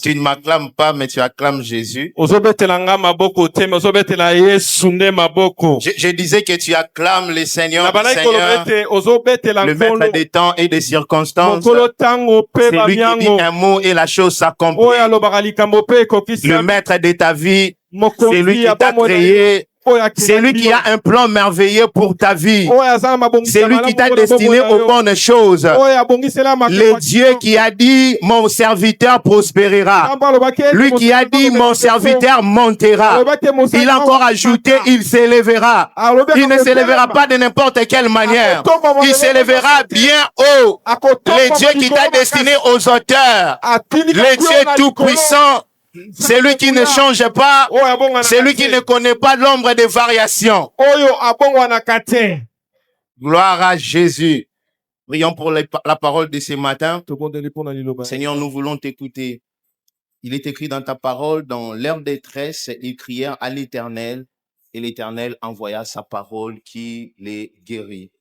Tu ne m'acclames pas, mais tu acclames Jésus. Je disais que tu acclames les Seigneurs, le maître des temps et des circonstances. C'est lui qui dit un mot et la chose s'accomplit. Le maître de ta vie, c'est lui qui t'a créé. C'est lui qui a un plan merveilleux pour ta vie. C'est lui qui t'a destiné aux bonnes choses. Le Dieu qui a dit, mon serviteur prospérera. Lui qui a dit, mon serviteur montera. Il a encore ajouté, il s'élèvera. Il ne s'élèvera pas de n'importe quelle manière. Il s'élèvera bien haut. Le Dieu qui t'a destiné aux auteurs. Le Dieu tout-puissant. C'est lui qui ne change pas, c'est lui qui ne connaît pas l'ombre des variations. Gloire à Jésus. Prions pour la parole de ce matin. Seigneur, nous voulons t'écouter. Il est écrit dans ta parole, dans leur détresse, ils crièrent à l'Éternel, et l'Éternel envoya sa parole qui les guérit.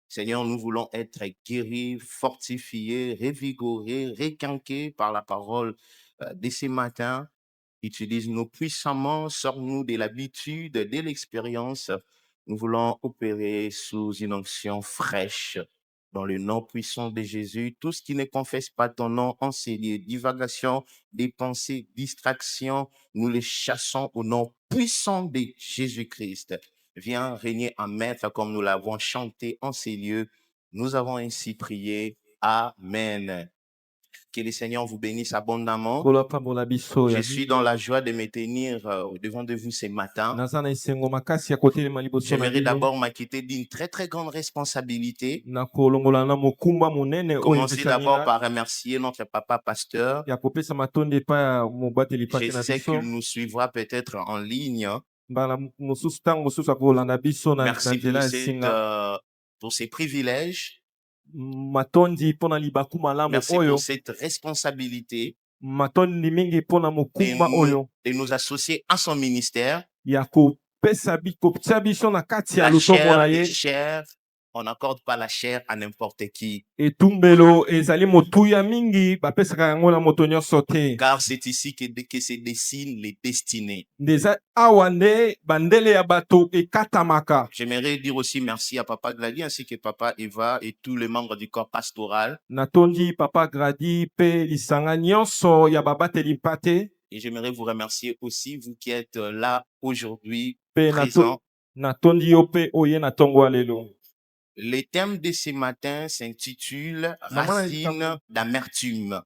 Seigneur, nous voulons être guéris, fortifiés, revigorés, requinqués par la parole de ce matin. Utilise-nous puissamment, sors-nous de l'habitude, de l'expérience. Nous voulons opérer sous une onction fraîche, dans le nom puissant de Jésus. Tout ce qui ne confesse pas ton nom, enseigné, divagation, des pensées, distractions, nous les chassons au nom puissant de Jésus-Christ. Viens régner en maître comme nous l'avons chanté en ces lieux. Nous avons ainsi prié. Amen. Que le Seigneur vous bénisse abondamment. Je suis dans la joie de me tenir devant de vous ce matin. J'aimerais d'abord m'acquitter d'une très très grande responsabilité. Commencer d'abord par remercier notre papa pasteur. Je sais qu'il nous suivra peut-être en ligne. Merci pour ces privilèges. Merci pour cette responsabilité de nous associer à son ministère. La chair est chère. On n'accorde pas la chair à n'importe qui. Car c'est ici que se dessinent les destinées. J'aimerais dire aussi merci à Papa Glady ainsi que Papa Eva et tous les membres du corps pastoral. Et j'aimerais vous remercier aussi, vous qui êtes là aujourd'hui, présents. Le thème de ce matin s'intitule Racine d'amertume.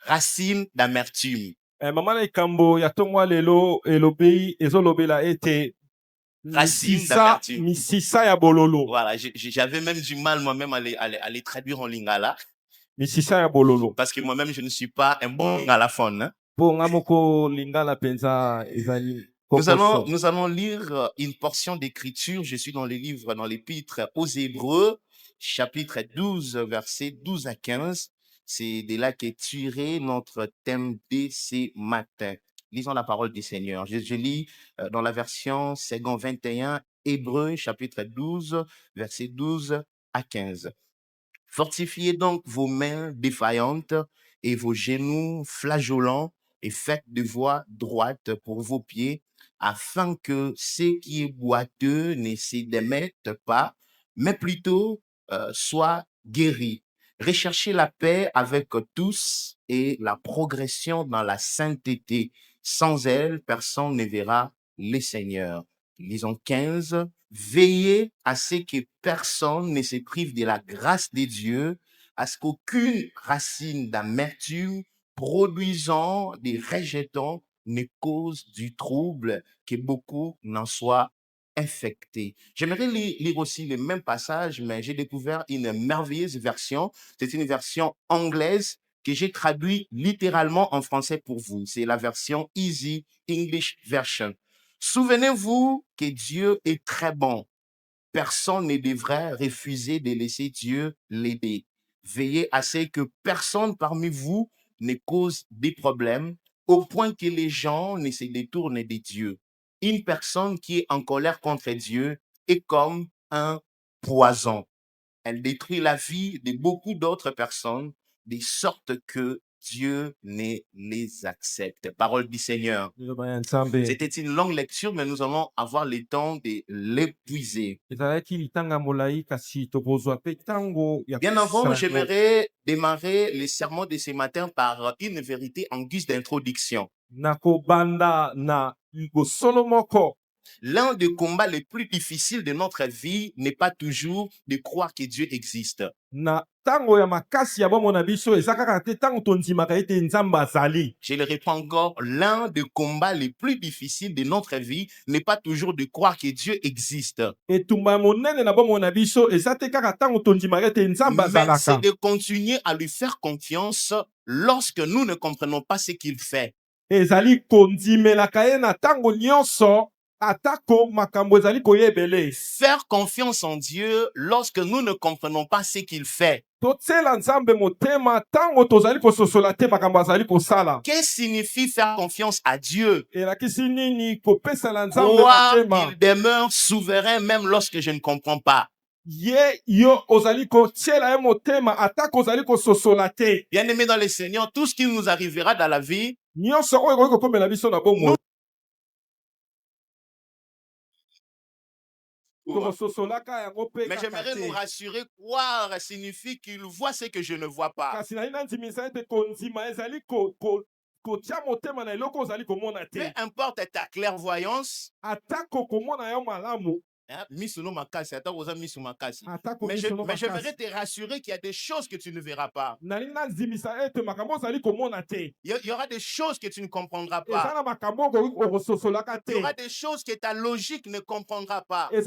Racine d'amertume. Racine d'amertume. Voilà, j'avais même du mal moi-même à les traduire en lingala. Parce que moi-même, je ne suis pas un bon ngalaphone. Hein? Nous allons lire une portion d'écriture. Je suis dans l'épître aux Hébreux, chapitre 12, versets 12 à 15. C'est de là qu'est tiré notre thème de ce matin. Lisons la parole du Seigneur. Je lis dans la version second 21, Hébreux, chapitre 12, versets 12 à 15. Fortifiez donc vos mains défaillantes et vos genoux flageolants et faites de voies droites pour vos pieds, afin que ce qui est boiteux ne se démette pas, mais plutôt soit guéri. Recherchez la paix avec tous et la progression dans la sainteté. Sans elle, personne ne verra le Seigneur. Lisons 15. Veillez à ce que personne ne se prive de la grâce de Dieu, à ce qu'aucune racine d'amertume produisant des rejetons ne cause du trouble, que beaucoup n'en soient infectés. J'aimerais lire aussi le même passage, mais j'ai découvert une merveilleuse version. C'est une version anglaise que j'ai traduite littéralement en français pour vous. C'est la version Easy English Version. Souvenez-vous que Dieu est très bon. Personne ne devrait refuser de laisser Dieu l'aider. Veillez à ce que personne parmi vous ne cause des problèmes au point que les gens ne se détournent de Dieu. Une personne qui est en colère contre Dieu est comme un poison. Elle détruit la vie de beaucoup d'autres personnes de sorte que Dieu ne les accepte. Parole du Seigneur. C'était une longue lecture, mais nous allons avoir le temps de l'épuiser. Bien avant, j'aimerais démarrer le sermon de ce matin par une vérité en guise d'introduction. L'un des combats les plus difficiles de notre vie n'est pas toujours de croire que Dieu existe. Je le répète encore, l'un des combats les plus difficiles de notre vie n'est pas toujours de croire que Dieu existe. Mais c'est de continuer à lui faire confiance lorsque nous ne comprenons pas ce qu'il fait. Faire confiance en Dieu lorsque nous ne comprenons pas ce qu'il fait. Qu'est-ce que signifie faire confiance à Dieu? Croire qu'il demeure souverain même lorsque je ne comprends pas. Bien-aimés dans le Seigneur, tout ce qui nous arrivera dans la vie, mais j'aimerais nous rassurer, croire signifie qu'il voit ce que je ne vois pas. Peu importe ta clairvoyance, mais j'aimerais te rassurer qu'il y a des choses que tu ne verras pas. Il y aura des choses que tu ne comprendras pas. Il y aura des choses que ta logique ne comprendra pas. Il y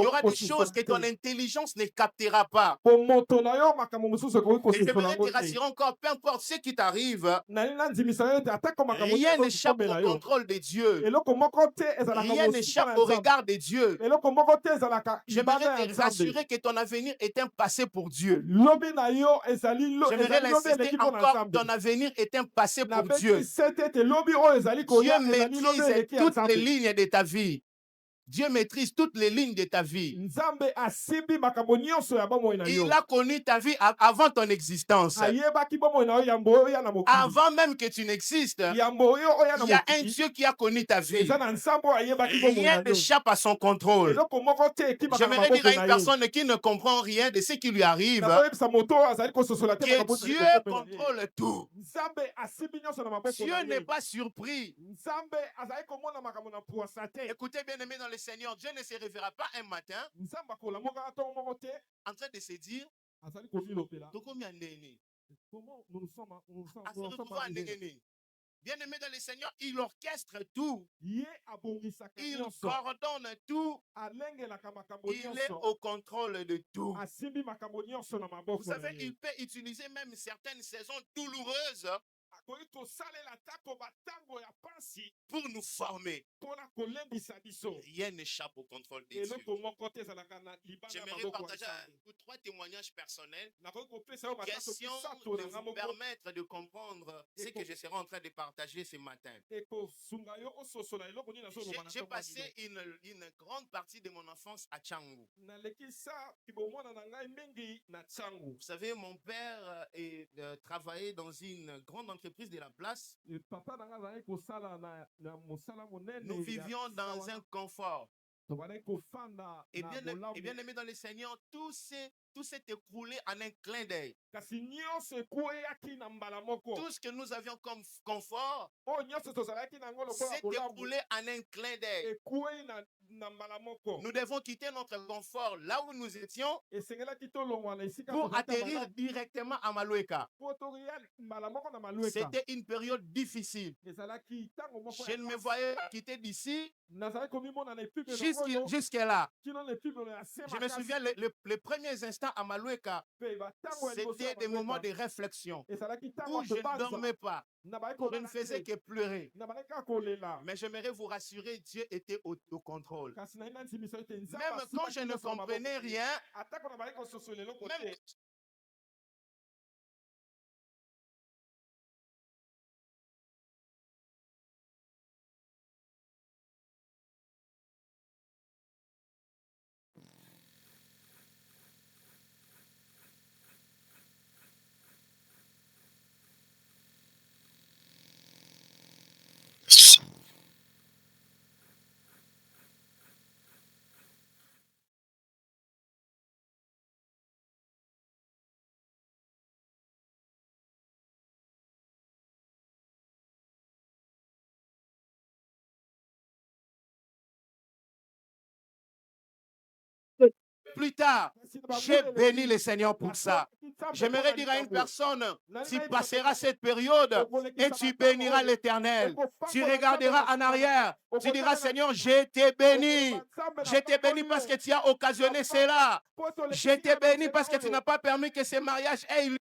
aura des choses que ton intelligence ne captera pas. Et j'aimerais te rassurer encore, peu importe ce qui t'arrive, rien n'échappe au contrôle de Dieu. Rien n'échappe au regard de Dieu. J'aimerais te rassurer que ton avenir est un passé pour Dieu. J'aimerais l'insister encore, ton avenir est un passé pour Dieu. Dieu maîtrise toutes les lignes de ta vie. Dieu maîtrise toutes les lignes de ta vie. Il a connu ta vie avant ton existence. Avant même que tu n'existes, il y a un Dieu qui a connu ta vie. Rien n'échappe à son contrôle. J'aimerais dire à une personne qui ne comprend rien de ce qui lui arrive que Dieu contrôle tout. Dieu n'est pas surpris. Écoutez, bien aimé dans le Seigneur, Dieu ne se réveillera pas un matin en train de se dire bien aimé dans le Seigneur, il orchestre tout. Il coordonne tout. Il est au contrôle de tout. Vous savez, il peut utiliser même certaines saisons douloureuses pour nous former. Rien n'échappe au contrôle de Dieu. J'aimerais partager 3 témoignages personnels, question de vous permettre de comprendre ce que je serai en train de partager ce matin. J'ai passé une grande partie de mon enfance à Tchangou. Vous savez, mon père travaillait dans une grande entreprise de la place. Nous vivions dans un confort. Et bien aimé dans le Seigneur, tout s'est écroulé en un clin d'œil. Tout ce que nous avions comme confort s'est écroulé en un clin d'œil. Nous devons quitter notre confort là où nous étions pour atterrir directement à Maloueka. C'était une période difficile. Je ne me voyais pas quitter d'ici jusqu'à là. Je me souviens, les premiers instants à Maloueka, c'était des moments de réflexion où je ne dormais pas. Je ne faisais que pleurer. Mais j'aimerais vous rassurer, Dieu était au contrôle. Même quand je ne comprenais rien, même plus tard, j'ai béni le Seigneur pour ça. J'aimerais dire à une personne, tu passeras cette période et tu béniras l'Éternel. Tu regarderas en arrière. Tu diras, Seigneur, je t'ai béni. Je t'ai béni parce que tu as occasionné cela. Je t'ai béni parce que tu n'as pas permis que ce mariage ait lieu.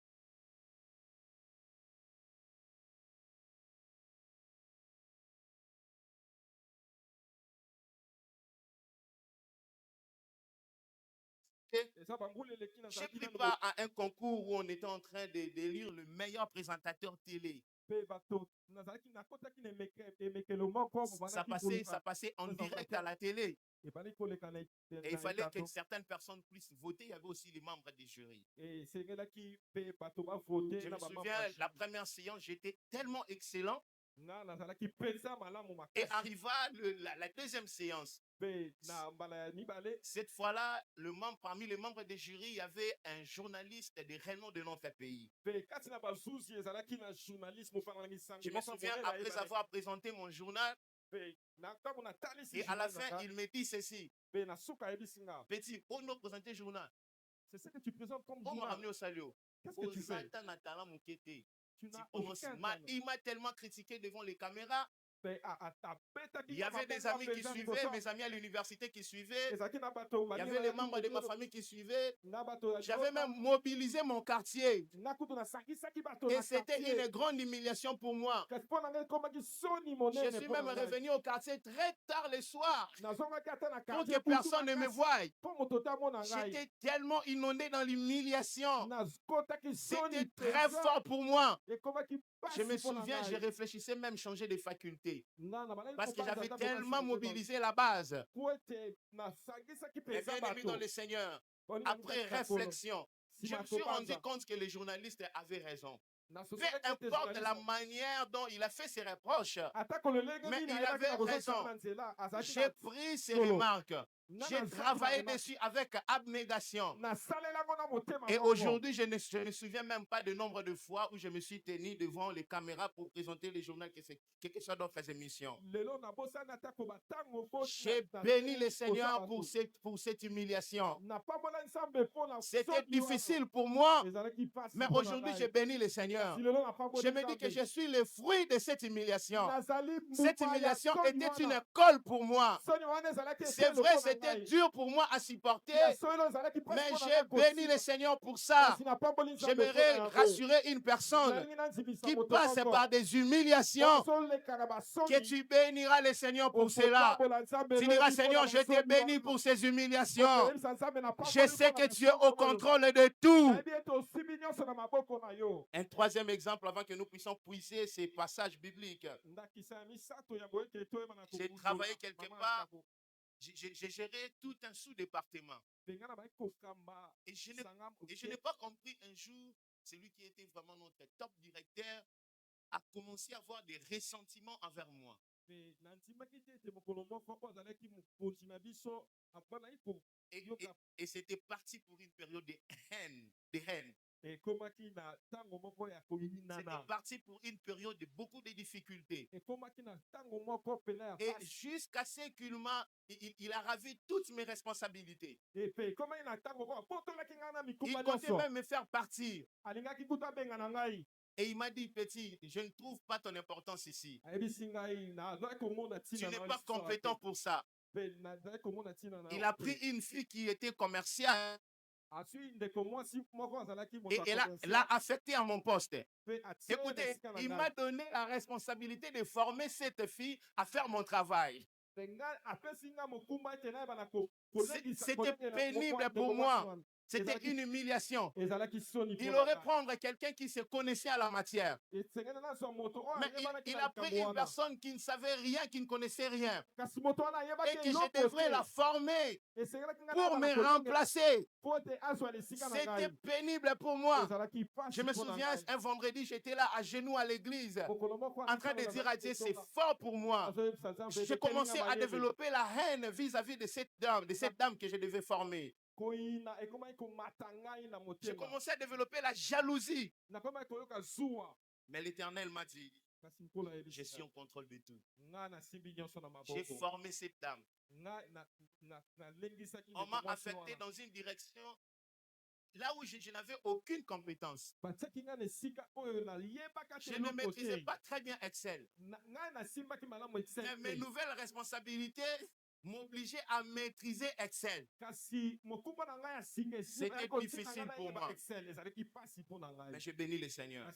Je ne pris pas à un concours où on était en train d'élire le meilleur présentateur télé. Ça passait en direct à la télé. Et il fallait que certaines personnes puissent voter. Il y avait aussi les membres des jurys. Je me souviens, la première séance, j'étais tellement excellent. Et arriva la deuxième séance. Cette fois-là, parmi les membres des jurys, il y avait un journaliste de renom de notre pays. Je me souviens, après avoir présenté mon journal, et à la fin, il me dit ceci. Petit, on nous présente le journal. C'est ce que tu présentes comme journal. On m'a ramené au salut. Qu'est-ce que tu fais? Il m'a tellement critiqué devant les caméras. Il y avait des amis qui suivaient, mes amis à l'université qui suivaient. Il y avait les membres de ma famille qui suivaient. J'avais même mobilisé mon quartier. Et c'était une grande humiliation pour moi. Je suis même revenu au quartier très tard le soir pour que personne ne me voie. J'étais tellement inondé dans l'humiliation. C'était très fort pour moi. Je me souviens, je réfléchissais même changer de faculté. Parce que j'avais tellement mobilisé la base. Mais bien aimé dans le Seigneur, après réflexion, je me suis rendu compte que les journalistes avaient raison. Peu importe la manière dont il a fait ses reproches, mais il avait raison. J'ai pris ses remarques. J'ai travaillé dessus avec abnégation. Et aujourd'hui, je ne me souviens même pas du nombre de fois où je me suis tenu devant les caméras pour présenter les journaux, quelque chose d'autre faisait émission. J'ai béni le Seigneur pour cette humiliation. C'était difficile pour moi, mais aujourd'hui, j'ai béni le Seigneur. Je me dis que je suis le fruit de cette humiliation. Cette humiliation était une école pour moi. C'est vrai, c'était dur pour moi à supporter, mais j'ai béni le Seigneur pour ça. J'aimerais rassurer une personne qui passe par des humiliations que tu béniras le Seigneur pour cela. Tu diras, Seigneur, je t'ai béni pour ces humiliations. Je sais que tu es au contrôle de tout. Un troisième exemple avant que nous puissions puiser ces passages bibliques. J'ai travaillé quelque part. J'ai géré tout un sous-département. Et je n'ai pas compris un jour, celui qui était vraiment notre top directeur a commencé à avoir des ressentiments envers moi. Et c'était parti pour une période de haine. C'était parti pour une période de beaucoup de difficultés. Et jusqu'à ce qu'il a ravi toutes mes responsabilités. Il comptait même me faire partir. Et il m'a dit, petit, je ne trouve pas ton importance ici. Tu n'es pas compétent pour ça. Il a pris une fille qui était commerciale. Et elle a affecté à mon poste. Écoutez, il m'a donné la responsabilité de former cette fille à faire mon travail. C'était pénible pour moi. C'était une humiliation. Il aurait prendre quelqu'un qui se connaissait à la matière. Mais il a pris une personne qui ne savait rien, qui ne connaissait rien. Et que je devrais la former pour me remplacer. C'était pénible pour moi. Je me souviens, un vendredi, j'étais là à genoux à l'église, en train de dire à Dieu, c'est fort pour moi. J'ai commencé à développer la haine vis-à-vis de cette dame que je devais former. J'ai commencé à développer la jalousie. Mais l'Éternel m'a dit, je suis en contrôle de tout. J'ai formé cette dame. On m'a affecté dans une direction là où je n'avais aucune compétence. Je ne maîtrisais pas très bien Excel. Mais mes nouvelles responsabilités m'obligeaient à maîtriser Excel. C'était difficile pour moi. Mais je bénis le Seigneur,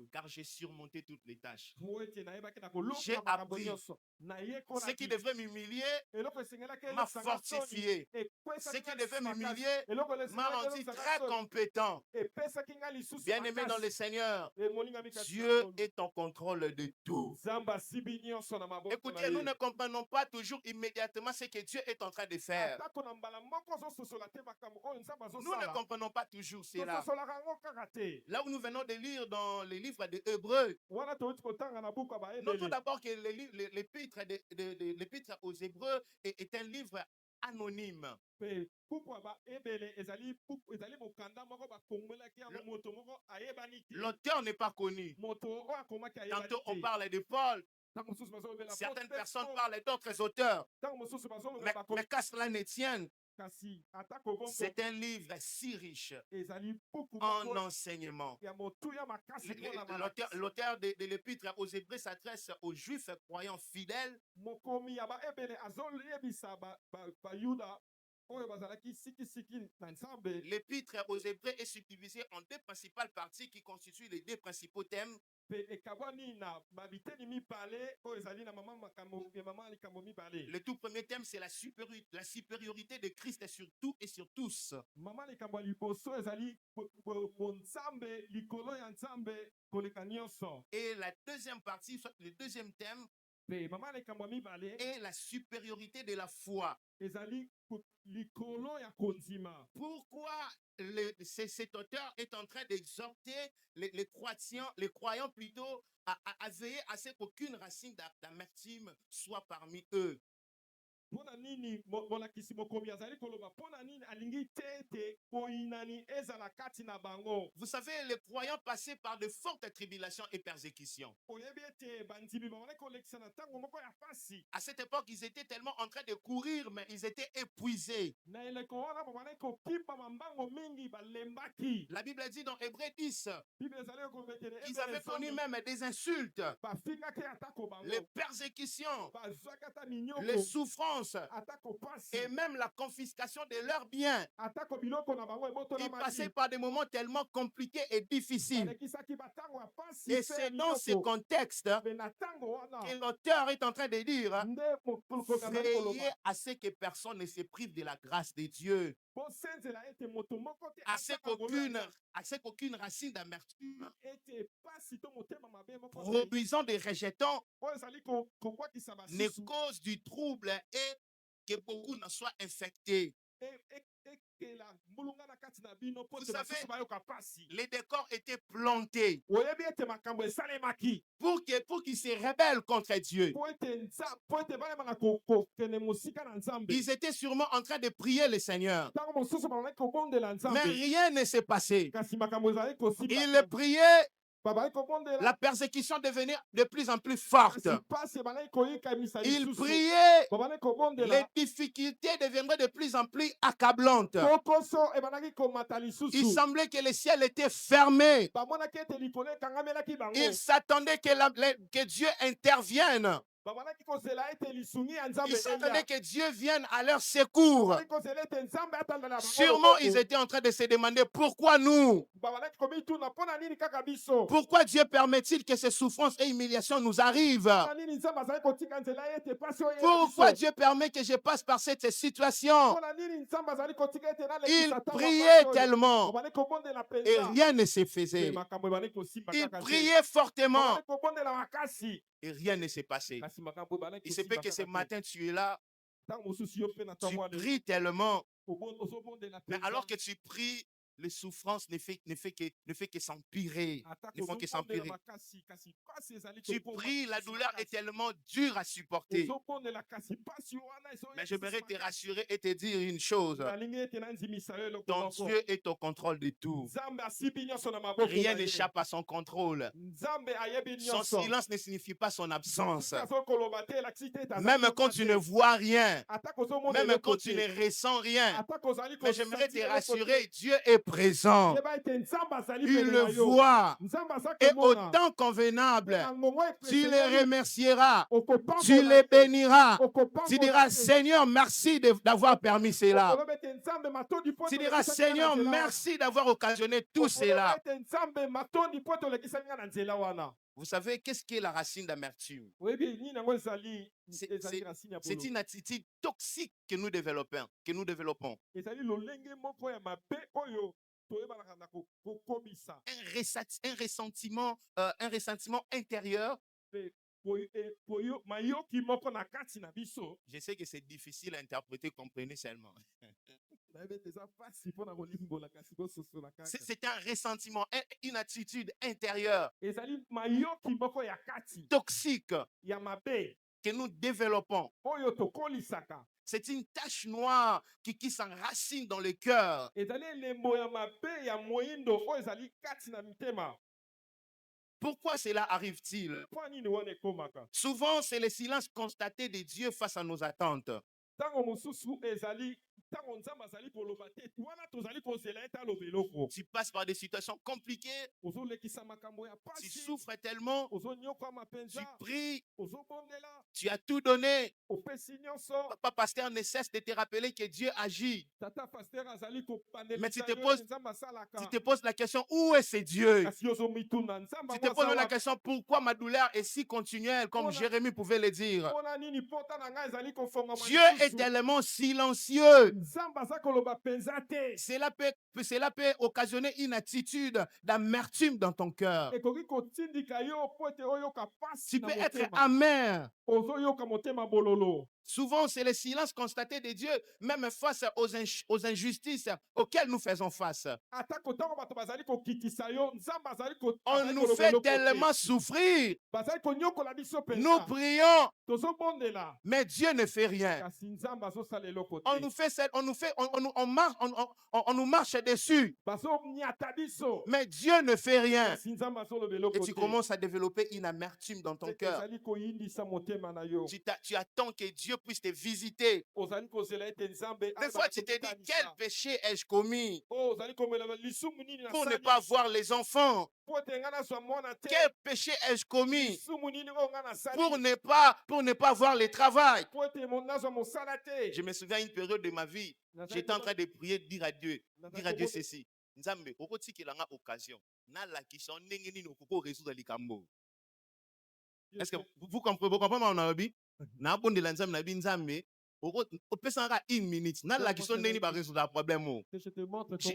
car j'ai surmonté toutes les tâches. J'ai appris. Ce qui devrait m'humilier m'a fortifié. Ce qui devait m'humilier m'a rendu très compétent. Bien-aimé dans le Seigneur, Dieu est en contrôle de tout. Écoutez, nous ne comprenons pas toujours immédiatement ce que Dieu est en train de faire. Nous ne comprenons pas toujours cela. Là où nous venons de lire dans les livres des Hébreux, notons d'abord que l'épître aux Hébreux est un livre anonyme. L'auteur n'est pas connu. Tantôt on parle de Paul, certaines personnes parlent d'autres auteurs. Mais qu'à cela ne tienne, c'est un livre si riche en enseignement. L'auteur de l'épître aux Hébreux s'adresse aux Juifs croyants fidèles. L'épître aux Hébreux est subdivisée en deux principales parties qui constituent les deux principaux thèmes. Le tout premier thème, c'est la supériorité de Christ sur tout et sur tous. Et la deuxième partie, soit le deuxième thème, est la supériorité de la foi. Pourquoi cet auteur est en train d'exhorter les croyants plutôt à veiller à ce qu'aucune racine d'amertume soit parmi eux? Vous savez, les croyants passaient par de fortes tribulations et persécutions. À cette époque, ils étaient tellement en train de courir, mais ils étaient épuisés. La Bible dit dans Hébreux 10, ils avaient connu même des insultes, les persécutions, les souffrances et même la confiscation de leurs biens. Ils passaient par des moments tellement compliqués et difficiles. Et c'est dans ce contexte que l'auteur est en train de dire: veillez à ce que personne ne se prive de la grâce de Dieu, à ce qu'aucune racine d'amertume produisant des rejetons ne cause du trouble et que beaucoup n'en soient infectés. Vous savez, les décors étaient plantés pour qu'ils se rebellent contre Dieu. Ils étaient sûrement en train de prier le Seigneur, mais rien ne s'est passé. Ils priaient. La persécution devenait de plus en plus forte. Il priait, les difficultés deviendraient de plus en plus accablantes. Il semblait que le ciel était fermé. Il s'attendait que Dieu intervienne. Ils s'attendaient que Dieu vienne à leur secours. Sûrement, ils étaient en train de se demander pourquoi nous? Pourquoi Dieu permet-il que ces souffrances et humiliations nous arrivent? Pourquoi Dieu permet que je passe par cette situation? Ils priaient tellement et rien ne se faisait. Ils priaient fortement et rien ne s'est passé. Il se peut que ce matin tu es là, tu pries tellement, mais alors que tu pries, les souffrances ne fait que s'empirer. Ne font que s'empirer. Tu pries, la douleur est tellement dure à supporter. Mais j'aimerais te rassurer et te dire une chose. Ton Dieu est au contrôle de tout. Rien n'échappe à son contrôle. Son silence ne signifie pas son absence. Même quand tu ne vois rien, même quand tu ne ressens rien, mais j'aimerais te rassurer, Dieu est présent. Il le voit. Et au temps convenable, tu le remercieras. Tu les béniras. Tu diras, Seigneur, merci d'avoir permis cela. Tu diras, Seigneur, merci d'avoir occasionné tout cela. Vous savez, qu'est-ce qui est la racine d'amertume? C'est une attitude toxique que nous développons. Un ressentiment intérieur. Je sais que c'est difficile à interpréter, comprenez seulement. C'est un ressentiment, une attitude intérieure toxique que nous développons. C'est une tache noire qui s'enracine dans le cœur. Pourquoi cela arrive-t-il? Souvent, c'est le silence constaté de Dieu face à nos attentes. Tu passes par des situations compliquées. Tu souffres tellement. Tu pries. Tu as tout donné. Papa pasteur ne cesse de te rappeler que Dieu agit. Mais tu te poses la question, où est ce Dieu? Tu te poses la question, pourquoi ma douleur est si continuelle, comme Jérémie pouvait le dire. Dieu est tellement silencieux. Cela peut occasionner une attitude d'amertume dans ton cœur. Tu peux être amer. Souvent, c'est le silence constaté de Dieu, même face aux injustices auxquelles nous faisons face. On nous fait tellement souffrir. Nous prions, mais Dieu ne fait rien. On nous marche dessus, mais Dieu ne fait rien. Et tu commences à développer une amertume dans ton cœur. Tu attends que Dieu puisse te visiter. Des fois, tu te dis, quel péché ai-je commis pour ne pas voir les enfants? Quel péché ai-je commis pour ne pas voir le travail? Je me souviens d'une période de ma vie, j'étais en train de prier, dire à Dieu ceci. Nzambe, occasion. Est-ce que vous comprenez mon avis? Na bon de l'ensemble na bin Nzambe, une minute. Na la question n'est pas résoudre le problème.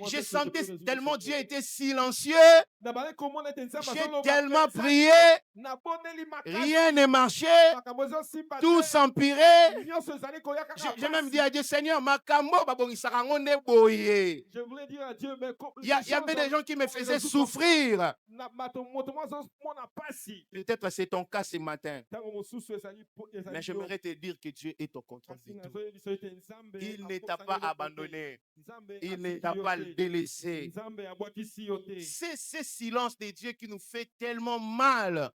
J'ai senti tellement Dieu était silencieux. J'ai tellement prié. Rien ne marchait. Tout s'empirait. J'ai même dit à Dieu, Seigneur, je voulais dire à Dieu, mais il y avait des gens qui me faisaient souffrir. Peut-être c'est ton cas ce matin. Mais j'aimerais te dire que Dieu est au contrôle de tout. Il ne t'a pas abandonné. Il ne t'a pas délaissé. C'est ce silence de Dieu qui nous fait tellement mal,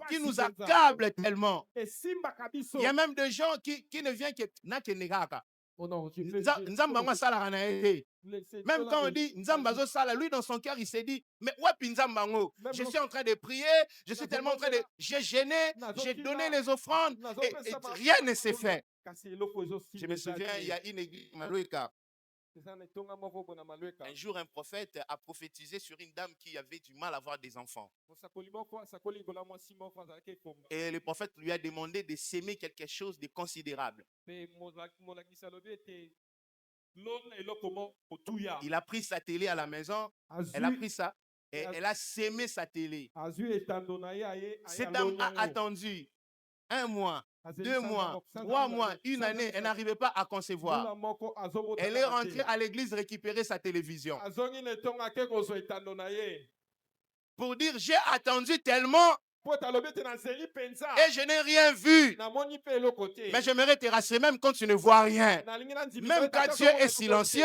qui nous accable tellement. Il y a même des gens qui ne viennent que même quand on dit Nzambazo Sala, lui dans son cœur il s'est dit, mais ouais, Nzambango, je suis en train de prier, je suis tellement en train de, j'ai gêné, j'ai donné les offrandes et rien ne s'est fait. Je me souviens, il y a une église Malouika. Un jour, un prophète a prophétisé sur une dame qui avait du mal à avoir des enfants. Et le prophète lui a demandé de s'aimer quelque chose de considérable. Il a pris sa télé à la maison, elle a pris ça et elle a sémé sa télé. Cette dame a attendu. 1 mois, 2 mois, 3 mois, une année, elle n'arrivait pas à concevoir. Elle est rentrée à l'église récupérer sa télévision. Pour dire, j'ai attendu tellement et je n'ai rien vu. Mais j'aimerais te rassurer, même quand tu ne vois rien, même quand Dieu est silencieux,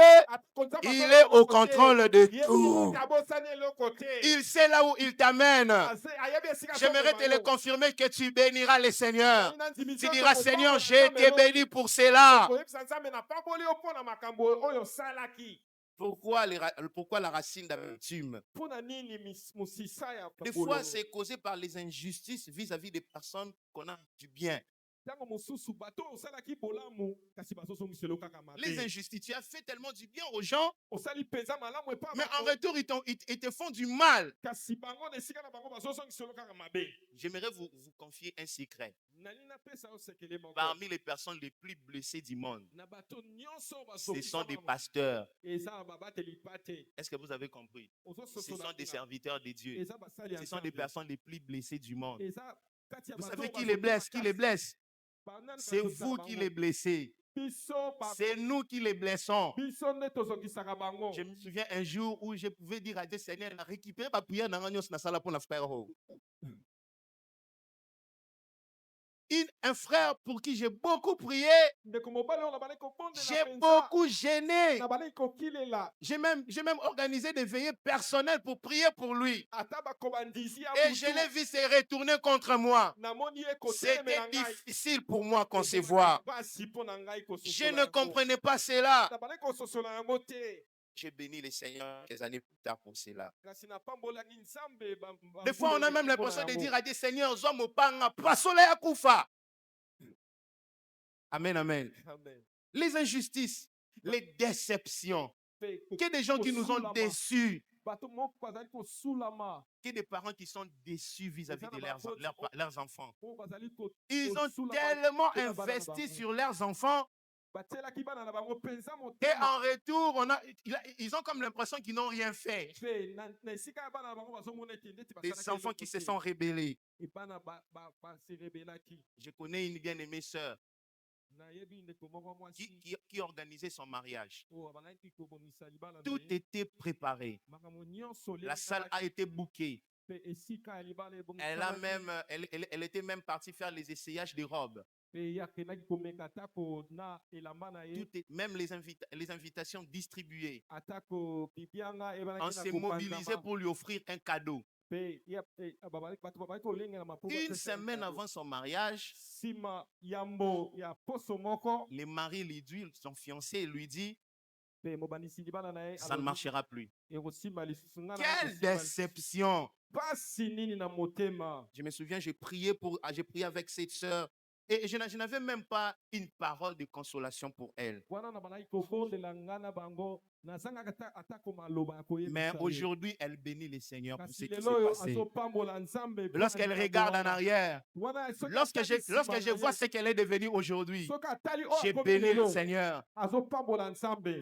il est au contrôle de tout. Il sait là où il t'amène. J'aimerais te le confirmer que tu béniras le Seigneur. Tu diras, Seigneur, j'ai été béni pour cela. Pourquoi la racine d'amertume? Des fois, c'est causé par les injustices vis-à-vis des personnes qu'on a du bien. Les injustices, tu as fait tellement du bien aux gens, mais en retour, ils te font du mal. J'aimerais vous confier un secret. Parmi les personnes les plus blessées du monde, ce sont des pasteurs. Est-ce que vous avez compris? Ce sont des serviteurs de Dieu. Ce sont des personnes les plus blessées du monde. Vous savez qui les blesse? Qui les blesse? C'est vous qui les blessez. C'est nous qui les blessons. Je me souviens un jour où je pouvais dire à Dieu, Seigneur, récupérez ma prière dans la salle pour la faire. Un frère pour qui j'ai beaucoup prié, j'ai beaucoup gêné. J'ai même organisé des veillées personnelles pour prier pour lui. Et je l'ai vu se retourner contre moi. C'était difficile pour moi à concevoir. Je ne comprenais pas cela. J'ai béni le Seigneur quelques années plus tard pour cela. Des fois, on a même l'impression de dire à Dieu, Seigneur, Amen, amen. Les injustices, les déceptions, que des gens qui nous ont déçus, que des parents qui sont déçus vis-à-vis de leurs enfants. Ils ont tellement investi sur leurs enfants. Et en retour, ils ont comme l'impression qu'ils n'ont rien fait. Des enfants qui se sont rebellés. Je connais une bien-aimée sœur qui organisait son mariage. Tout était préparé. La salle a été bookée. Elle était même partie faire les essayages des robes. Même les invitations distribuées. On s'est mobilisé pour lui offrir un cadeau. Une semaine avant son mariage, le mari lui dit, son fiancé lui dit, ça ne marchera plus. Quelle déception! Je me souviens, j'ai prié avec cette sœur. Et je n'avais même pas une parole de consolation pour elle. Mais aujourd'hui, elle bénit le Seigneur pour ce qui s'est passé. Lorsqu'elle regarde en arrière, lorsque je vois ce qu'elle est devenue aujourd'hui, j'ai béni le Seigneur.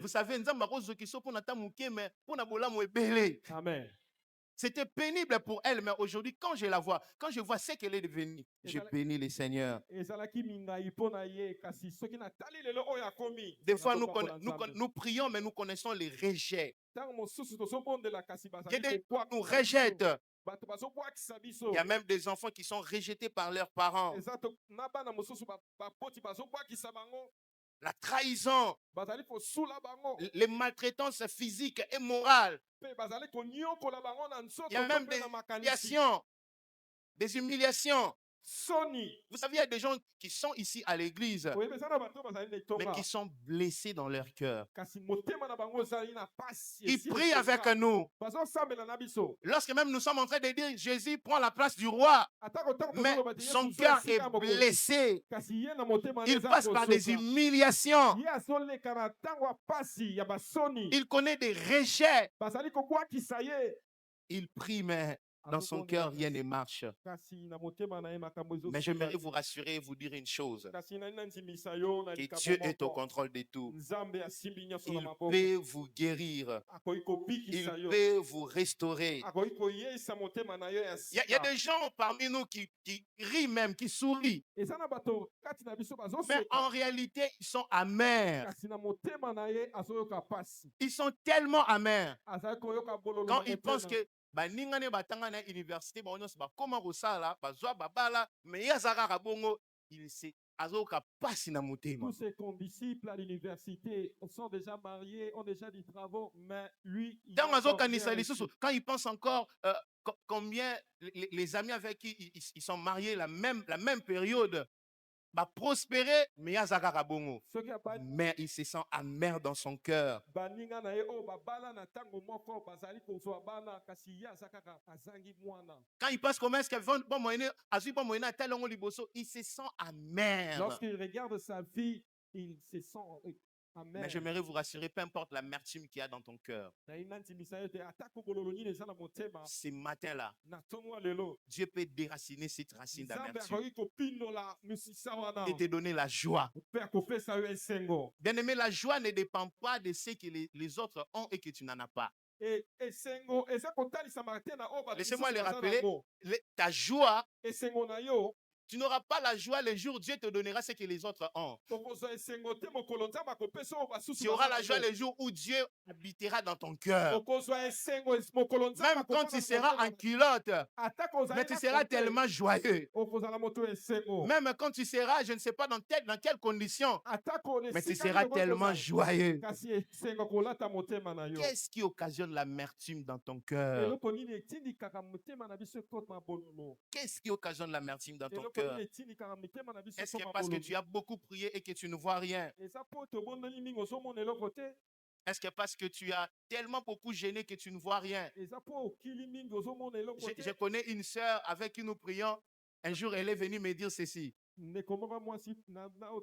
Vous savez, Amen. C'était pénible pour elle, mais aujourd'hui, quand je vois ce qu'elle est devenue, je bénis le Seigneur. Des fois, nous prions, mais nous connaissons les rejets. Que nous rejette. Il y a même des enfants qui sont rejetés par leurs parents. La trahison, les maltraitances physiques et morales. Il y a même des humiliations. Vous savez, il y a des gens qui sont ici à l'église, mais qui sont blessés dans leur cœur. Ils prient avec nous. Lorsque même nous sommes en train de dire Jésus prend la place du roi, mais son cœur est blessé. Il passe par des humiliations. Il connaît des rejets. Il prie, mais dans son cœur, rien ne marche. kasi na motema na ye makambo Mais j'aimerais ezosunga vous rassurer et vous dire une chose, kasi na ndimisa yo na que likambo Dieu est au moko contrôle de tout. nzambe asimbi nyonso na Il maboko peut vous guérir. akoki Il kobikisa yo peut vous restaurer. akoki koyeisa motema na yo ya Il y a sika des gens parmi nous qui rient même, qui sourient. eza na bato kati na biso Mais bazoseka en réalité, ils sont amers. kasi na motema na ye azoyoka pasi Ils sont tellement amers. azali koyoka bololo Quand na ils pensent motema que baninga ne batanga na université bango nyonso bakoma kosala bazwa babala mais ye aza kaka bongo azoyoka pasi na motema. tous ses condisciples à l'université sont déjà mariés ont déjà des travaux mais lui il Ntango a encore azokanisa rien lisusu, reçu. quand ils pensent encore combien les amis avec qui ils sont mariés la même période va prospérer, mais ye aza kaka bongo. soki abali Mais il se sent amer dans son cœur. baninga na ye oyo babala na ntango moko bazali kozwa bana kasi ye aza kaka azangi mwana Quand il pense comment est-ce qu'il va bon moyen azui bon moyen tel longo liboso, il se sent amer. lorsqu'il regarde sa vie il se sent Mais amer j'aimerais vous rassurer, peu importe l'amertume qu'il y a dans ton cœur, na ye nandimisa yo te atako bololo nini eza na motema ce matin-là, na ntongo ya lelo Dieu peut déraciner cette racine nzambe d'amertume akoki kopindola misisa wana et te donner la joie. mpe akopesa yo esengo Bien-aimé, la joie ne dépend pas de ce que les autres ont et que tu n'en as pas. esengo eza kotalisama te na oyo bato Laissez-moi le mosusu baza rappeler, nango. ta joie, esengo na yo tu n'auras pas la joie le jour où Dieu te donnera ce que les autres ont. tokozwa esengo te mokolo nzambe akopesa oyo basusu Tu auras baza la joie nango. le jour où Dieu habitera dans ton cœur. okozwa esengo mokolo nzambe Même quand tu akofanda seras na en culotte, atako ozali mais tu na seras kote, tellement joyeux. okozala moto esengo Même quand tu seras, je ne sais pas dans quelles conditions, atako mais tu esika seras nini tellement okozala, joyeux. kasi esengo kolata motema na yo Qu'est-ce qui occasionne l'amertume dans ton cœur? eloko nini etindikaka motema na biso ekotama bololo Qu'est-ce qui occasionne l'amertume dans ton eloko cœur? nini etindikaka motema na biso Est-ce que ekoma parce que bololo tu as beaucoup prié et que tu ne vois rien? eza mpo tobondani mingi ozomona eloko te Est-ce que parce que tu as tellement beaucoup gêné que tu ne vois rien? eza mpo okili mingi ozomona eloko Je te connais une sœur avec qui nous prions. Un jour, elle est venue me dire ceci. ndeko moko mwasi na oyo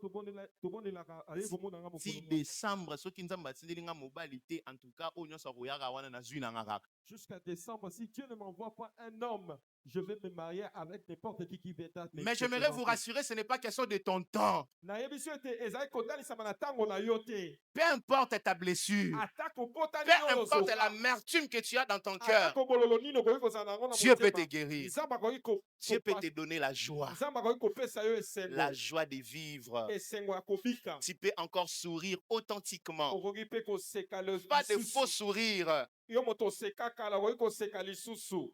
tobonelaka aye komonanga Si mokolo décembre, soki nzambe atindeli nga mobali te, en tout cas, oyo nyonso akoyaka wana nazwi na nga kaka. jusqu'à décembre si Dieu ne m'envoie pas un homme je vais me marier avec n'importe qui va être Mais j'aimerais vous rassurer, ce n'est pas question de ton temps. nayebi so ete ezali kotalisama na ntango na yo te Peu importe ta blessure, atako botani peu importe l'amertume que tu as dans ton cœur, atako bololo nini okoki kozala nango na Dieu peut te motema guérir. nzambe akoki Dieu peut te donner la joie, nzambe akoki kopesa yo esengo la joie de vivre. esengo ya kobika Tu peux encore sourire authentiquement. okoki mpe koseka Pas de faux sourires. yo moto oseka kala okoki koseka lisusu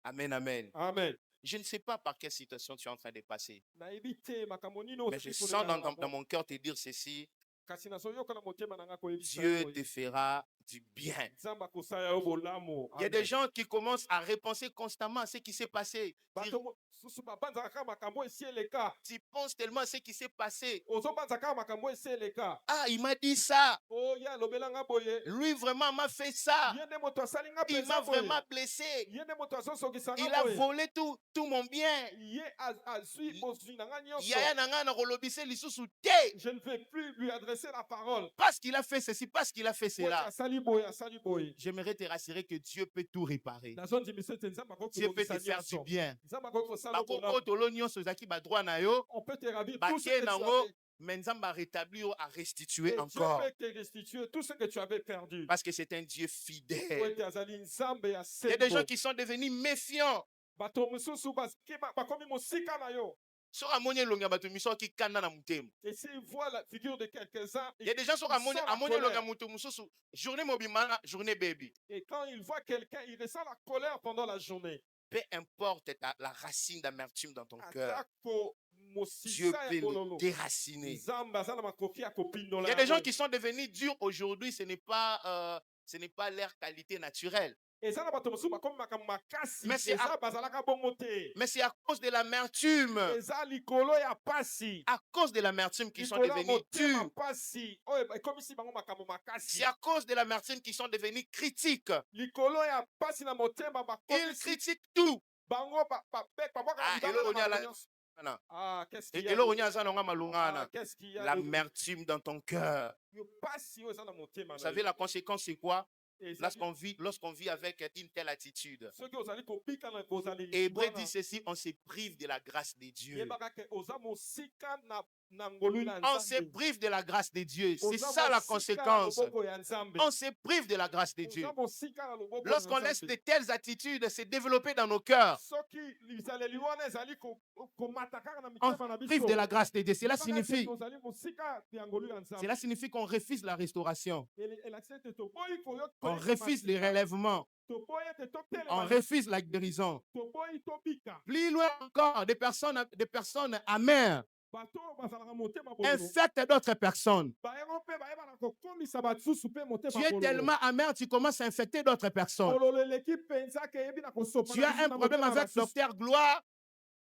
Amen, amen. amen Je ne sais pas par quelle situation tu es en train de passer, nayebi te makambo nini mais je sens dans mon cœur te dire ceci. kasi nazoyoka na motema na nga koyebisa Dieu yo te fera du bien. nzambe akosala yo bolamu Il y a des gens qui commencent à repenser constamment à ce qui s'est passé. bato mosusu babanzaka kaka makambo esi eleka Tu penses tellement à ce qui s'est passé. ozobanza kaka makambo esi eleka Ah, il m'a dit ça. oye alobelanga boye Lui vraiment m'a fait ça. ye nde moto asali nga Il m'a mpenza boye vraiment blessé. ye nde moto azosokisa Il nga a boye volé tout mon bien. ye azwi bozwi na nga nyonso Yaya nanga na kolobise lisusu te. je ne vais plus lui adresser la parole Parce qu'il a fait ceci, parce qu'il a fait Boye cela. asali boye asali boye J'aimerais te rassurer que Dieu peut tout réparer. nazondimisa ete nzambe akoki Dieu peut te kobongisa faire du nyonso bien. nzambe akoki kosala Bakoko bolamu tolo nyonso ezalaki badroit na yo, on peut te ravir tout ce bake que tu nango, avais mais Nzambe a rétabli yo, a et restitué Dieu encore. peut te restituer tout ce que tu avais perdu Parce que c'est un Dieu po fidèle. ete azali nzambe ya Il y a des gens sembo qui sont devenus méfiants. bato mosusu bakomi mosika na yo Soki amoni elongi ya bato miso akikanda na motema. et s'il voit la figure de quelques-uns Il y a des gens soki il sent la amoni elongi ya colère. moto mosusu journée mobimana journée baby. Et quand il voit quelqu'un il ressent la colère pendant la journée Peu importe la racine d'amertume dans ton cœur, atako Dieu mosisa peut ya le bololo déraciner. nzambe aza na makoki ya Il kopindola y a des gens yango. qui sont devenus durs aujourd'hui, ce n'est pas leur qualité naturelle. eza na bato mosusu bakomi makambo makasi Mais c'est eza bazalaka bongo te Mais c'est à cause de l'amertume, eza likolo ya pasi à cause de l'amertume qu'ils sont likolo ya devenus motema durs. pasi oyo ekomisi bango makambo makasi C'est à cause de l'amertume qu'ils sont devenus critiques. likolo ya pasi na motema Ils bakomisi critiquent tout. bango Ah, eloko nia la- Voilà. qu'est-ce qu'il y a Eloko nia aza nanga Ah, malungana. qu'est-ce qu'il y a L'amertume dans ton cœur. yo pasi oyo eza na motema Vous na savez, yo. la conséquence, c'est quoi? lorsqu'on vit avec une telle attitude. soki ozali kobika na kozali Hébreu wana, dit ceci, on se prive de la grâce de Dieu. yebaka ke oza mosika na ngolu na On se Nzambe. prive de la grâce de Dieu. C'est Oza ça la mosika na conséquence. loboko ya Nzambe. On se prive de la grâce de Dieu. Oza mosika na loboko ya Lorsqu'on laisse Nzambe. de telles attitudes se développer dans nos cœurs, Soki lizaleli wana ezali komata kaka na on mitema na prive biso, de la grâce de Dieu. Cela yebaka ke signifie, tozali mosika ya ngolu ya Nzambe. cela signifie qu'on refuse la restauration. Elakisi ete toboyi On refuse les relèvements. toboyi ete On totelema, refuse la guérison. toboyi tobika. Plus loin encore, des personnes amères Bato bazalaka motema infectent d'autres personnes. bayango mpe bayebana kokomisa basusu mpe motema Tu es tellement amer, tu commences à infecter d'autres personnes. bololo eleki mpenza ke yebi na kosopa Tu as un problème avec Docteur Gloire,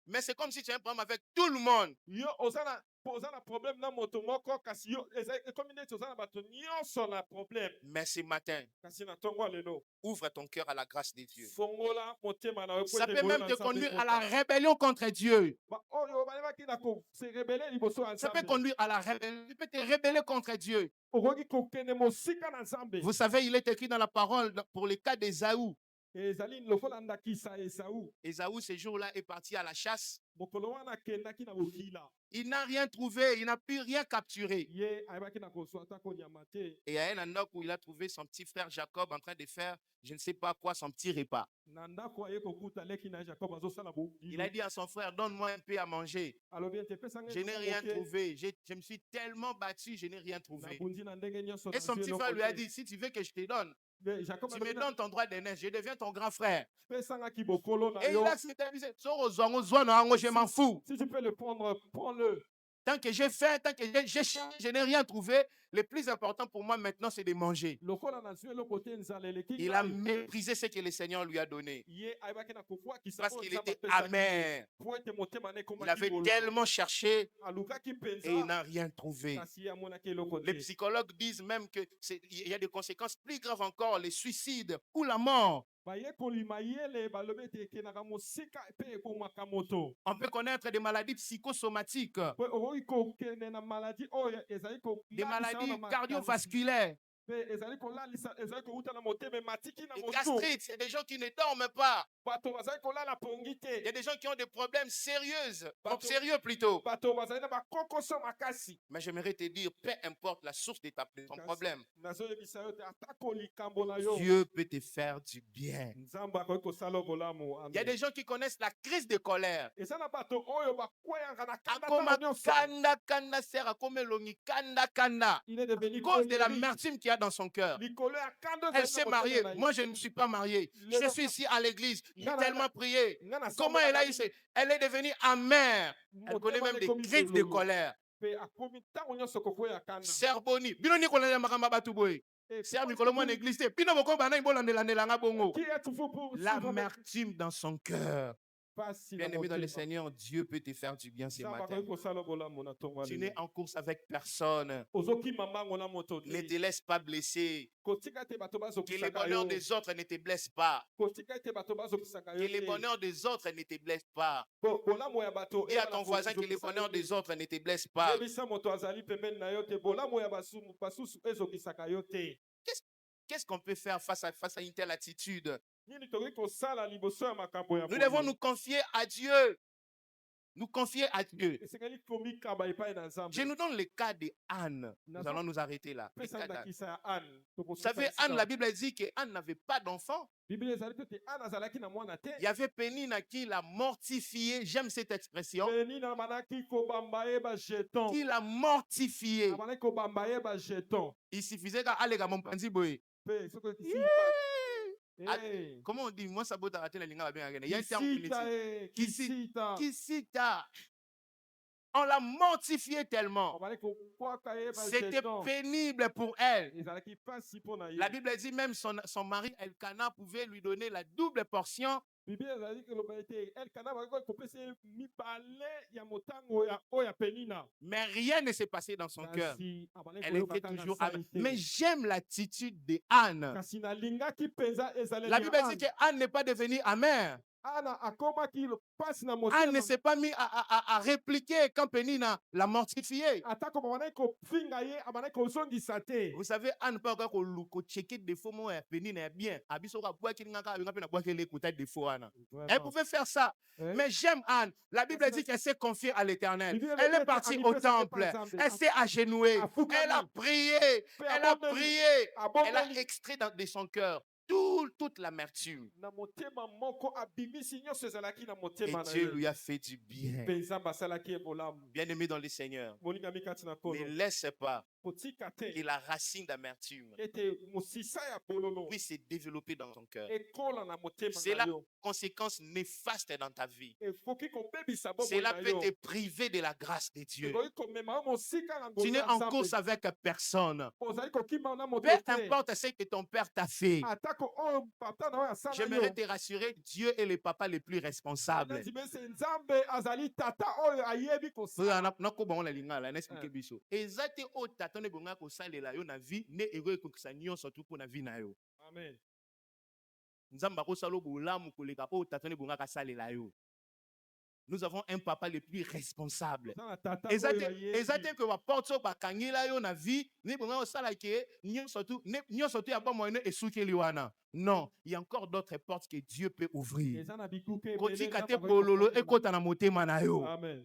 mais c'est comme si tu as un problème avec tout le monde. yo oza na problème na moto moko kasi yo ekomi neti oza na bato nyonso na problème. Mais ce matin, Kasi na ntongo ya lelo ouvre ton cœur à la grâce de Dieu. fongola motema na yo po Ça ete peut boye même na te Nzambe conduire à ekota. la rébellion contre Dieu. Oyo balebaki na kose rebele liboso ya Ça peut Nzambe, conduire à la rébellion. Tu peux te rebeller contre Dieu. okoki kokende mosika na Nzambe. Vous savez, il est écrit dans la parole pour le cas d'Ésaü. Ezali lokola ndakisa Esau, Ésaü, ce jour-là, est parti à la chasse. mokolo wana akendaki na bokila, Il n'a rien trouvé, il n'a pu rien capturer. ye ayebaki na kozwa ata konyama te. Et il y a un endroit où il a trouvé son petit frère Jacob en train de faire, je ne sais pas quoi, son petit repas. Na ndako aye kokuta leki na Jacob azosala Il a dit à son frère, donne-moi un peu à manger. alobi ete pesa ngai Je n'ai rien moke, trouvé. Je me suis tellement battu, je n'ai rien trouvé. nabundi na ndenge nyonso Et son nazwi petit eloko frère lui a te. dit, si tu veux que je te donne, Mais Jacob tu me alobi na- donnes ton droit d'aînesse, je deviens ton grand frère. pesangaki bokolo na Et il yo, a accepté, il dit, je m'en fous. si tu peux le prendre, prends-le. Tant que j'ai faim, tant que j'ai cherché, je n'ai rien trouvé. Le plus important pour moi maintenant, c'est de manger. Lokola nazwi eloko te nzala eleki Il a ngai. méprisé ce que le Seigneur lui a donné. Ye ayebaki na kofwakisa Parce oyo qu'il Nzambe était apesaki ye. amer. Po ete motema na Il ekomaki avait boloko. tellement cherché Alukaki et il mpenza n'a rien trouvé. kasi ye amonaki eloko Les te. psychologues disent même qu'il y a des conséquences plus graves encore, le suicide ou la mort. Baye kolima yele balobi ete ekendaka mosika mpe ekomaka moto. On peut connaître des maladies psychosomatiques, Po okoki kokende na maladi oyo ezali des kolalisa maladies na makanisi. cardiovasculaires, Mpe ezali kolalisa ezali kouta na motema ematiki na des motu. gastrites. C'est des gens qui ne dorment pas. Bato bazali kolala pongi Il y a te. des gens qui ont des problèmes sérieux, Bato- sérieux plutôt. Bato bazali na bakokoso makasi. Mais j'aimerais te dire, peu importe la source de ton problème, Nazoyebisa yo te atako likambo na yo. Dieu peut te faire du bien. Nzambe akoki kosala bolamu. Il y a des gens qui connaissent la crise de colère. eza na bato oyo bakweyanga na kanda Akoma ntango nyonso. kanda kanda sert akoma elongi kanda kanda. Il est devenu À cause de colérique. l'amertume qu'il y a dans son cœur. Likolo ya kanda Elle ezali s'est na mariée. motema na ye. Moi, je ne suis pas marié. Je suis ici à l'église. J'ai Nga na- tellement prié. Nga na Comment samba elle a na- eu Elle est devenue amère. Elle motema connaît même na des ekomi crises de elolo. colère. Mpe akomi ntango nyonso kokweya kanda. Sœur Boni. Bino ni kolandela makambo ya bato boye. Eh, Sœur pourquoi Mikolo est-ce mwana que église te. Bino boko bana bolandelandelanga bongo. Qui êtes-vous pour suivre mes L'amertume dans son cœur. pas si na Bien-aimé dans le motema? Seigneur, Dieu peut te faire du bien ce Nzambe matin. akoki kosala bolamu na ntongo ya Tu lelo. n'es en course avec personne. ozokima mbango na moto Ne te. te laisse pas blesser. kotika ete bato Que le bazokisaka bonheur yo. des autres ne te blesse pas. kotika ete bato bazokisaka Que yo le te. bonheur des autres ne te blesse pas. Bolamu ya bato Dis à ton voisin que le bonheur des autres ne te blesse pas. yebisa moto azali pembeni na yo te. Bolamu ya basusu ezokisaka yo te. Qu'est-ce qu'on peut faire face à une telle attitude? Nini tokoki kosala liboso ya makambo ya Nous devons nous confier à Dieu. Nous confier à Dieu. esengeli komikaba epai na Nzambe. Je nous donne le cas de Anne. Nous allons nous arrêter là. Le pesa cas d'Anne. ndakisa ya Anne. Vous savez, Anne, la Bible dit qu'Anne n'avait pas d'enfant. Biblia ezali te te Anne azalaki na mwana te. Il y avait Pénina qui l'a mortifié. J'aime cette expression. Penina amanaki kobamba ye bajeton. Qui l'a mortifié. amanaki kobamba ye bajeton. Il suffisait qu'Alega Mompanzi Boye. Mpe soki okisi Ah, Eh, comment on dit? Moi, ça peut t'arrêter la linga bien. Il y a un terme kisita, phonétique. kisita. Kisita. On l'a mortifié tellement. Amanaki kopwaka ye C'était bajeton. pénible pour elle. ezalaki pasi mpo na ye. La Bible dit même son mari Elkana pouvait lui donner la double portion. Biblia ezali koloba ete Elkana bakoki kopesa ye mibale ya motango oyo ya Penina. Mais rien ne s'est passé dans son cœur. Kasi amanaki Elle koyoka était kaka toujours sai amère. te. Mais j'aime l'attitude de Anne. Kasi nalingaki mpenza ezaleli La ya Bible dit Anne. que Anne n'est pas devenue amère. Anne ne s'est pas mis à répliquer quand Pénina l'a mortifié. Vous savez, Anne peut encore checker des faux mots, Pénina est bien. Elle pouvait faire ça. Mais j'aime Anne. La Bible dit qu'elle s'est confiée à l'Éternel. Elle est partie au temple. Elle s'est agenouillée. Elle a prié. Elle a prié. Elle a extrait de son cœur toute l'amertume. Et Dieu lui a fait du bien. Bien-aimé dans le Seigneur, ne laisse pas que la racine d'amertume puisse se développer dans ton cœur. C'est la conséquence néfaste dans ta vie. Cela peut te priver de la grâce de Dieu. Tu n'es en course avec personne. Peu importe ce que ton père t'a fait. J'aimerais te rassurer, Dieu est le papa le plus responsable. Amen. Nous avons un papa le plus responsable. Non, il y a encore d'autres portes que Dieu peut ouvrir. Amen.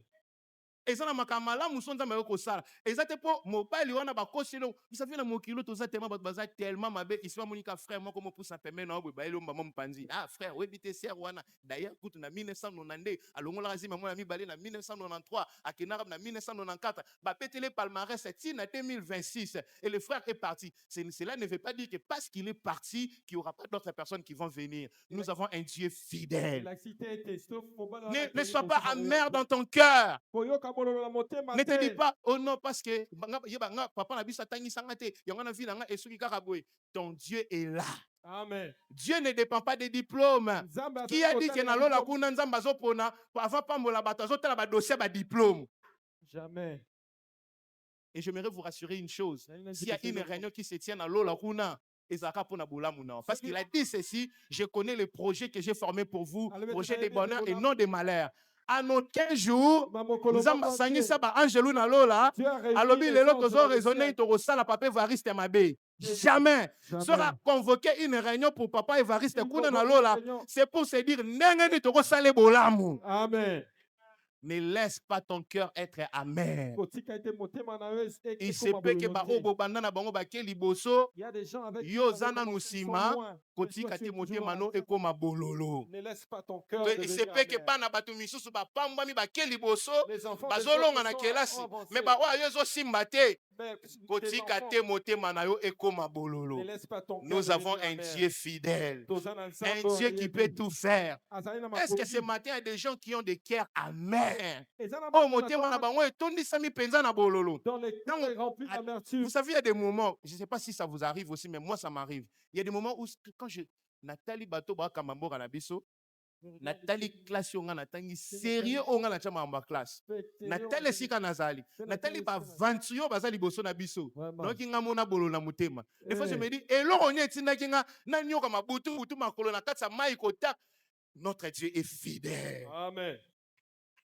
Ezana makamala musonza mayoko sala ezate po mobali wana bakoselo bisafi na mokilo toza tellement baza tellement mabe isima monika frère moko mo pousa peme na obo baelo mbamo mpanzi frère webite ser wana d'ailleurs kutu na 1992 alongola azima mona mibale na 1993 akenara na 1994 ba petele palmarès tina 2026 et le frère est parti. Cela ne veut pas dire que parce qu'il est parti qu'il y aura pas d'autres personnes qui vont venir. Nous avons un Dieu fidèle. Ne sois pas amer dans ton cœur. Ne te dis pas, oh non, parce que papa n'a pas ton Dieu est là. Amen. Dieu ne dépend pas des diplômes. Qui a dit que na lola kuna nzamba zopona avant pas mola bato azotala ba dossier ba diplôme? Jamais. Et j'aimerais vous rassurer une chose. S'il y a une réunion qui se tient à lola kuna, parce qu'il a dit ceci, je connais le projet que j'ai formé pour vous, projet de bonheur et non de malheur. En aucun jour, nous avons sangi saba angelou na lola, alobi lelo kozo raisonner to sala papa Evariste Mabe. Jamais. Sera convoqué une réunion pour papa Evariste kuna na lola, c'est pour se dire nenge ni to sale bolamu. Amen. Ne laisse pas ton cœur être amer. Il se peut que baobo bandana bango bake liboso. Il y a des gens avec Yozana Nusima. Ne laisse pas ton cœur. Il se peut que pana batu misusu ba pamba mi bake liboso. Bazolonga na kelasi. Mais ba wa yozo simbate. Nous avons un Dieu fidèle, un Dieu qui peut tout faire. Est-ce que ce matin il y a des gens qui ont des cœurs amers? Vous savez, il y a des moments, je ne sais pas si ça vous arrive aussi, mais moi ça m'arrive. Il y a des moments où quand Nathalie Bato Kamambo Kanabiso, Nathalie classe on a tangi sérieux on a la chama en classe. Nathalie sika nazali. Nathalie ba 28 bazali boso na biso. Donc inga mona bolo na mutema. Des fois je me dis et l'on est tinda kinga na nyoka mabutu butu makolo na katsa mai kota. Notre Dieu est fidèle. Amen.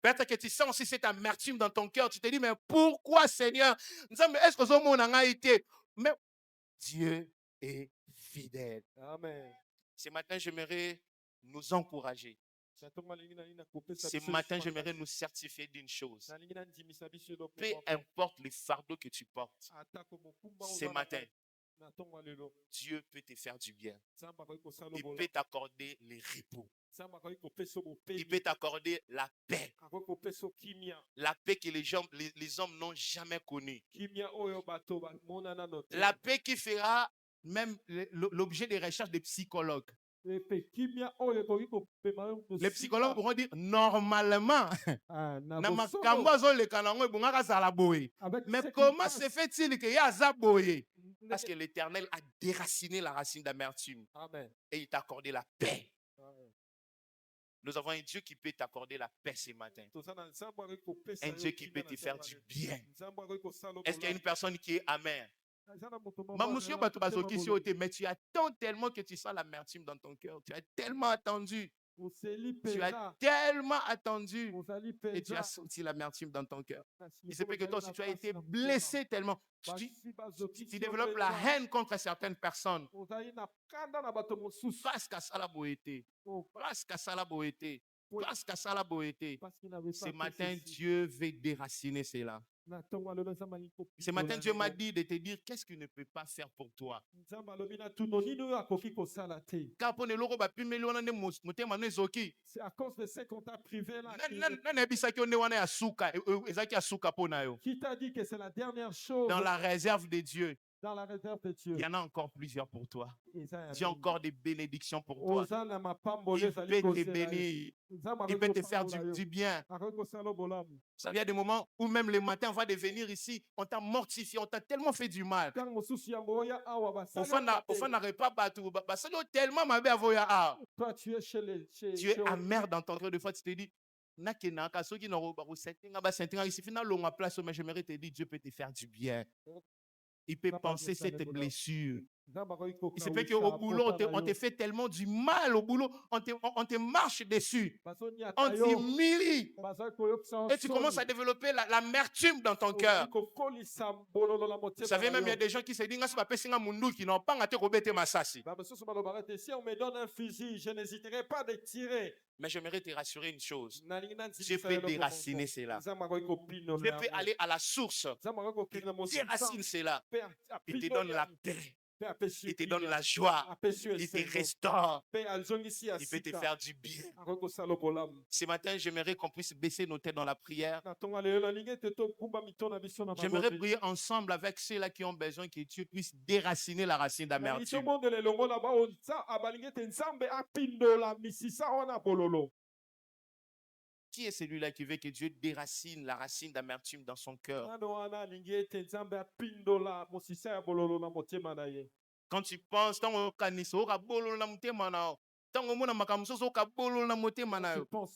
Peut-être que tu sens aussi cette amertume dans ton cœur, tu te dis mais pourquoi Seigneur? Est-ce que mon a été? Mais Dieu est fidèle. Amen. Ce matin j'aimerais nous encourager. Ce matin, j'aimerais nous certifier d'une chose. Peu importe les fardeaux que tu portes, ce matin, Dieu peut te faire du bien. Il peut t'accorder les repos. Il peut t'accorder la paix. La paix que les hommes n'ont jamais connue. La paix qui fera même l'objet des recherches des psychologues. Les psychologues pourront dire normalement, mais comment se fait-il qu'il y a Zaboye? Parce que l'Éternel a déraciné la racine d'amertume et il t'a accordé la paix. Amen. Nous avons un Dieu qui peut t'accorder la paix ce matin. Un Dieu qui peut te faire du bien. Est-ce qu'il y a une personne qui est amère? Mais tu attends tellement que tu sens l'amertume dans ton cœur. Tu as tellement attendu. Tu as tellement attendu et tu as senti l'amertume dans ton cœur. Il se peut que toi aussi, tu as été blessé tellement. Tu développes la haine contre certaines personnes. Parce qu'à ça la beauté. Parce qu'à ça la beauté. Parce qu'à ça la beauté. Ce matin, Dieu veut déraciner cela. Ce matin, Dieu m'a dit de te dire qu'est-ce qu'il ne peut pas faire pour toi. C'est à cause de ce qu'on t'a privé là. Qui t'a dit que c'est la dernière chose dans la réserve de Dieu? dans la réserve de Dieu? Il y en a encore plusieurs pour toi. Eza ya Dieu a mingi. encore des bénédictions pour toi. Oza na mapambo Il ezali peut te kozela ye. bénir. Nzambe Il peut te akoki faire kopambola yo. du bien. Akoki kosala bolamu. Ça vient des moments où même le matin, on va devenir ici, on t'a mortifié, on t'a tellement fait du mal. Ntango mosusu yango oya awa basali Au yo fond, te. n'arrête pas battu. Basalo tellement ma belle voya ah. Toi tu es chez Tu es amer dans ton cœur. De fois, tu te dis, nakenaka, ceux qui n'ont pas il suffit de longue place, mais j'aimerais te dire, Dieu peut te faire du bien. Il peut penser cette blessure. Il se fait qu'au boulot, on te fait tellement du mal au boulot, on te marche dessus, on t'humilie. Et tu commences à développer l'amertume dans ton cœur. Vous savez, même il y a des gens qui se disent, qui n'ont pas gâté Robert Massassi. Si on me donne un fusil, je n'hésiterai pas de tirer. Mais j'aimerais te rassurer une chose. Je peux déraciner cela. Je peux aller à la source. Déracine cela. Il te donne la paix. Il te donne la joie. Il te restaure. Il peut te faire du bien. Ce matin, j'aimerais qu'on puisse baisser nos têtes dans la prière. J'aimerais prier ensemble avec ceux-là qui ont besoin que Dieu puisse déraciner la racine d'amertume. Qui est celui-là qui veut que Dieu déracine la racine d'amertume dans son cœur? Quand tu penses,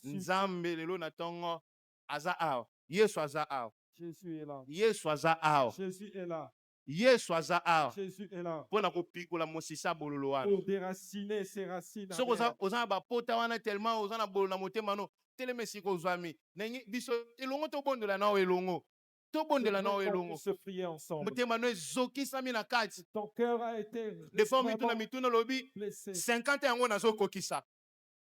Nzambe lelo na tongo aza awa. Yesu aza awa. Jésus est là. Yesu aza awa. Jésus est là. Yesu aza awa. Jésus est là. Pona kopikola mosisa bololo wana. Pour déraciner ses racines. So oza ba pota wana tellement oza na bololo na motema no. Teleme siko zwami. Nengi biso elongo to bondola na elongo. To bondela na elongo. Se prier ensemble. Motema no zoki sami na kati. Ton cœur a été De fois mituna lobi blessé. 50 yango nazo kokisa.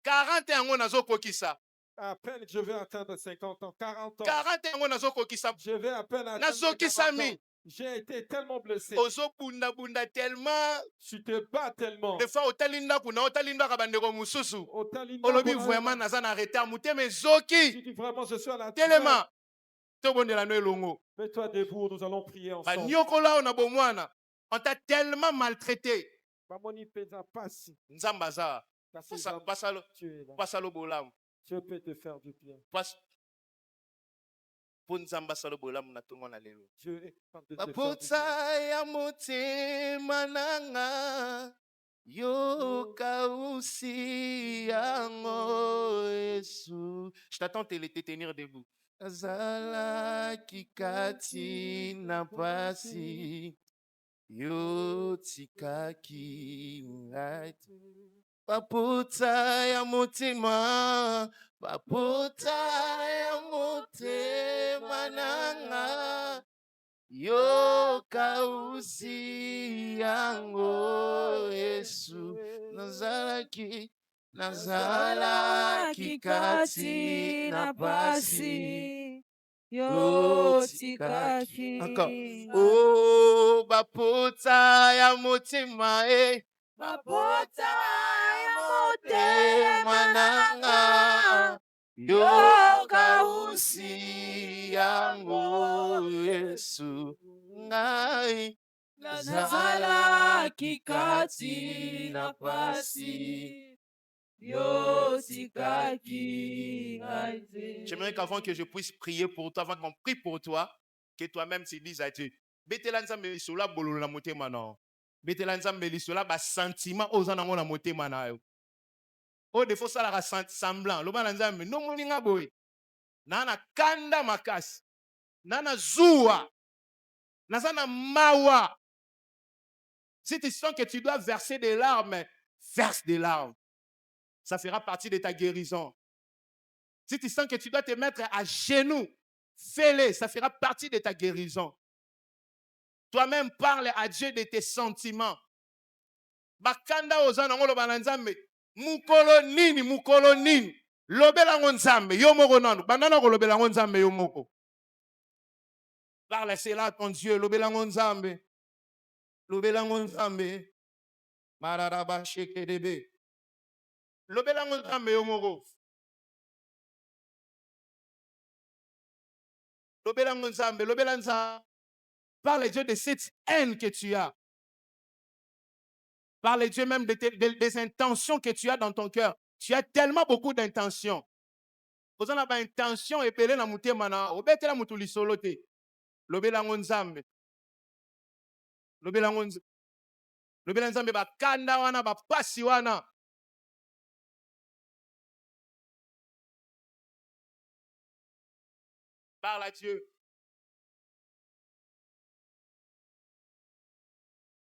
40 yango nazo kokisa. À peine je vais atteindre 50 ans, 40 ans. 40 yango nazo kokisa. Je vais à peine atteindre Nazo 40 kisami. ans. J'ai été tellement blessé. Ozo bunda tellement. Tu te bats tellement. Des fois otalinda kuna otalinda kabandeko mususu. Otalinda Olobi kuna- vraiment naza na retard muteme zoki. Tu dis vraiment je suis à la Telema. To bondela no elongo. Mets-toi debout, nous allons prier Ba ensemble. nyokola ona bomwana. On t'a tellement maltraité. Bamoni pesa pasi. Nzambaza. Kasi Pasalo tu es là. pasalo bolam. Dieu peut te faire du bien. Pas pour nzamba salo bolam na tongo na lelo. Dieu est capable de te faire du bien. Bapota ya motema nanga yoka usi yango Yesu. Je t'attends te tenir debout. Azala kikati na pasi yo tikaki ngati. Bapota ya motema nanga yoka usi yango Yesu. Nazalaki kati na pasi yo tikaki. Encore. Oh, bapota ya motema Bapota ya motema nanga yoka usi yango Yesu. Ngai nazalaki kati na pasi yo tikaki ngai te. J'aimerais qu'avant que je puisse prier pour toi, avant qu'on prie pour toi, que toi-même tu dises à Dieu, betela nzambe lisolo bololo na motema na yo. Betela nzambe lisolo ba sentiment oza nango na motema na yo. O defo sala ka semblant, loba na nzambe no moninga boy. Na kanda makasi. Na zuwa. Na mawa. Si tu sens que tu dois verser des larmes, verse des larmes. ça fera partie de ta guérison. Si tu sens que tu dois te mettre à genoux, fais-le, ça fera partie de ta guérison. Toi-même, parle à Dieu de tes sentiments. Bakanda ozana ngolo bananzambe. Mukolo nini. Lobela ngonzambe, yo moko nanu. Bandana ko lobela ngonzambe yo moko. Parle cela à ton Dieu, lobela ngonzambe. Lobela ngonzambe. Mararaba shekedebe. Lobela ngonzambe yo moko. Lobela ngonzambe, lobela nza. Parle Dieu de cette haine que tu as. Parle Dieu même des intentions que tu as dans ton cœur. Tu as tellement beaucoup d'intentions. Vous en avez intention et pelé na mutema na obetela mutuli solote. Lobela ngonzambe. Lobela ngonzambe. Lobela nzambe ba kanda wana ba pasi wana. Parle à Dieu.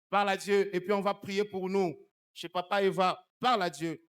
Parle à Dieu et puis on va prier pour nous. Chez Papa Eva, parle à Dieu.